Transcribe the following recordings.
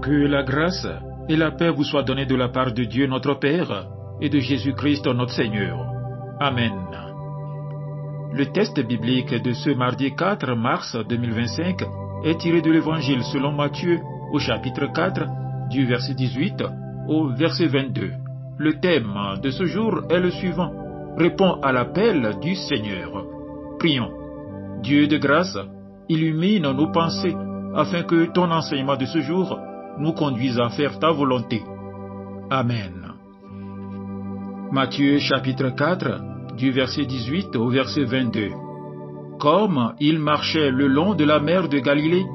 Que la grâce et la paix vous soient données de la part de Dieu notre Père et de Jésus-Christ notre Seigneur. Amen. Le texte biblique de ce mardi 4 mars 2025 est tiré de l'Évangile selon Matthieu au chapitre 4 du verset 18 au verset 22. Le thème de ce jour est le suivant: Réponds à l'appel du Seigneur. Prions. Dieu de grâce, illumine nos pensées afin que ton enseignement de ce jour nous conduise à faire ta volonté. Amen. Matthieu chapitre 4, du verset 18 au verset 22. Comme il marchait le long de la mer de Galilée,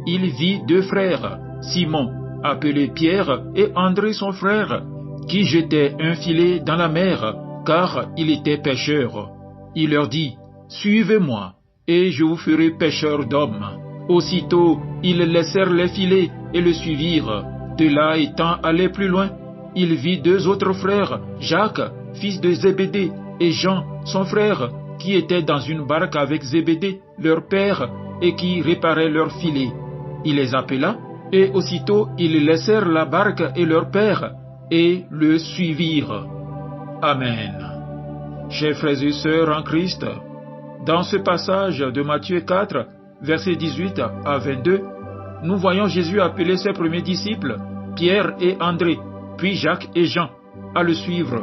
il vit deux frères, Simon, appelé Pierre, et André son frère, qui jetaient un filet dans la mer, car il était pêcheur. Il leur dit: Suivez-moi, et je vous ferai pêcheurs d'hommes. Aussitôt, ils laissèrent les filets et le suivirent. De là étant allé plus loin, il vit deux autres frères, Jacques, fils de Zébédée, et Jean, son frère, qui étaient dans une barque avec Zébédée, leur père, et qui réparaient leurs filets. Il les appela, et aussitôt ils laissèrent la barque et leur père, et le suivirent. Amen. Chers frères et sœurs en Christ, dans ce passage de Matthieu 4, versets 18 à 22, nous voyons Jésus appeler ses premiers disciples, Pierre et André, puis Jacques et Jean, à le suivre.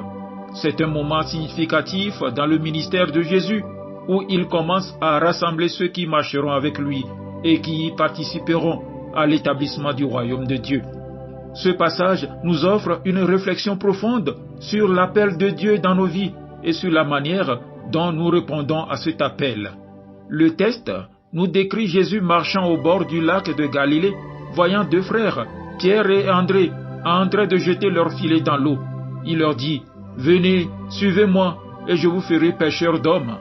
C'est un moment significatif dans le ministère de Jésus, où il commence à rassembler ceux qui marcheront avec lui et qui participeront à l'établissement du royaume de Dieu. Ce passage nous offre une réflexion profonde sur l'appel de Dieu dans nos vies et sur la manière dont nous répondons à cet appel. Le texte nous décrit Jésus marchant au bord du lac de Galilée, voyant deux frères, Pierre et André, en train de jeter leur filet dans l'eau. Il leur dit: Venez, suivez-moi, et je vous ferai pêcheurs d'hommes.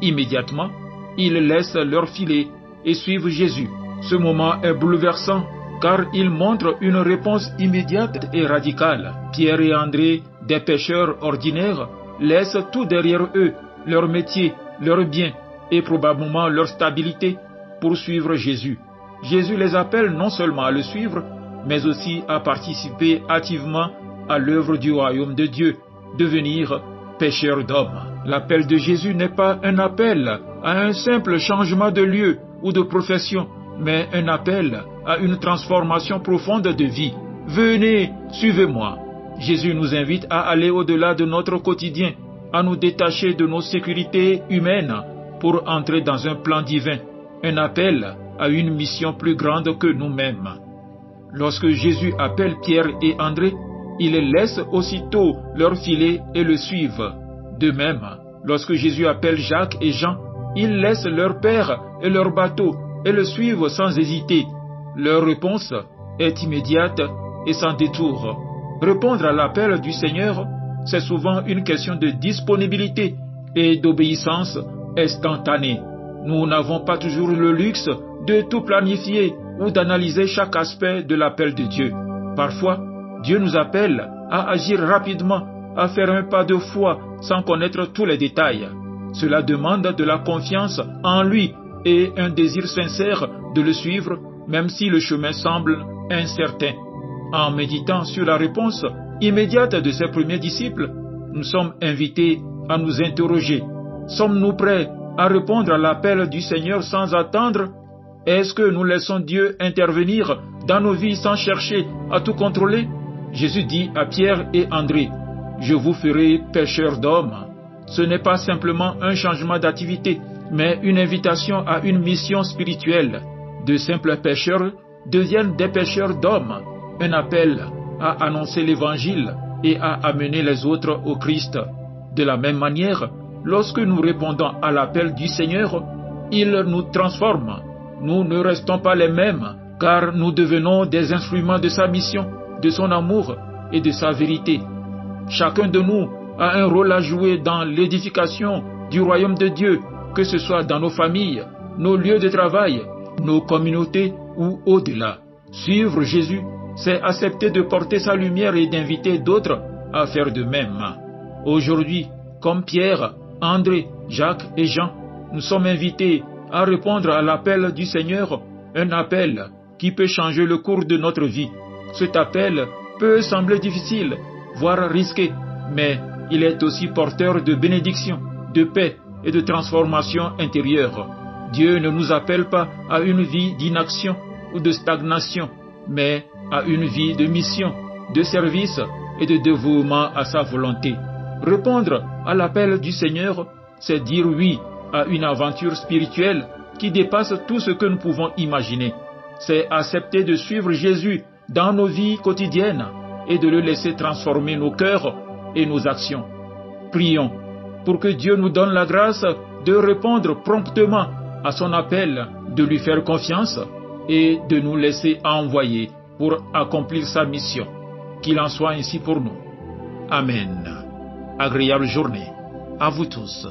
Immédiatement, ils laissent leur filet et suivent Jésus. Ce moment est bouleversant, car il montre une réponse immédiate et radicale. Pierre et André, des pêcheurs ordinaires, laissent tout derrière eux, leur métier, leurs biens et probablement leur stabilité, pour suivre Jésus. Jésus les appelle non seulement à le suivre, mais aussi à participer activement à l'œuvre du royaume de Dieu, devenir pêcheurs d'hommes. L'appel de Jésus n'est pas un appel à un simple changement de lieu ou de profession, mais un appel à une transformation profonde de vie. Venez, suivez-moi. Jésus nous invite à aller au-delà de notre quotidien, à nous détacher de nos sécurités humaines pour entrer dans un plan divin, un appel à une mission plus grande que nous-mêmes. Lorsque Jésus appelle Pierre et André, ils laissent aussitôt leur filet et le suivent. De même, lorsque Jésus appelle Jacques et Jean, ils laissent leur père et leur bateau et le suivent sans hésiter. Leur réponse est immédiate et sans détour. Répondre à l'appel du Seigneur, c'est souvent une question de disponibilité et d'obéissance instantanée. Nous n'avons pas toujours le luxe de tout planifier ou d'analyser chaque aspect de l'appel de Dieu. Parfois, Dieu nous appelle à agir rapidement, à faire un pas de foi sans connaître tous les détails. Cela demande de la confiance en lui et un désir sincère de le suivre, même si le chemin semble incertain. En méditant sur la réponse immédiate de ses premiers disciples, nous sommes invités à nous interroger. Sommes-nous prêts à répondre à l'appel du Seigneur sans attendre? Est-ce que nous laissons Dieu intervenir dans nos vies sans chercher à tout contrôler? Jésus dit à Pierre et André: Je vous ferai pêcheurs d'hommes. Ce n'est pas simplement un changement d'activité, mais une invitation à une mission spirituelle. De simples pêcheurs deviennent des pêcheurs d'hommes, un appel à annoncer l'Évangile et à amener les autres au Christ. De la même manière, lorsque nous répondons à l'appel du Seigneur, il nous transforme. Nous ne restons pas les mêmes, car nous devenons des instruments de sa mission, de son amour et de sa vérité. Chacun de nous a un rôle à jouer dans l'édification du royaume de Dieu, que ce soit dans nos familles, nos lieux de travail, nos communautés ou au-delà. Suivre Jésus, c'est accepter de porter sa lumière et d'inviter d'autres à faire de même. Aujourd'hui, comme Pierre, André, Jacques et Jean, nous sommes invités à répondre à l'appel du Seigneur, un appel qui peut changer le cours de notre vie. Cet appel peut sembler difficile, voire risqué, mais il est aussi porteur de bénédiction, de paix et de transformation intérieure. Dieu ne nous appelle pas à une vie d'inaction ou de stagnation, mais à une vie de mission, de service et de dévouement à sa volonté. Répondre à l'appel du Seigneur, c'est dire oui à une aventure spirituelle qui dépasse tout ce que nous pouvons imaginer. C'est accepter de suivre Jésus dans nos vies quotidiennes et de le laisser transformer nos cœurs et nos actions. Prions pour que Dieu nous donne la grâce de répondre promptement à son appel, de lui faire confiance et de nous laisser envoyer pour accomplir sa mission. Qu'il en soit ainsi pour nous. Amen. Agréable journée à vous tous.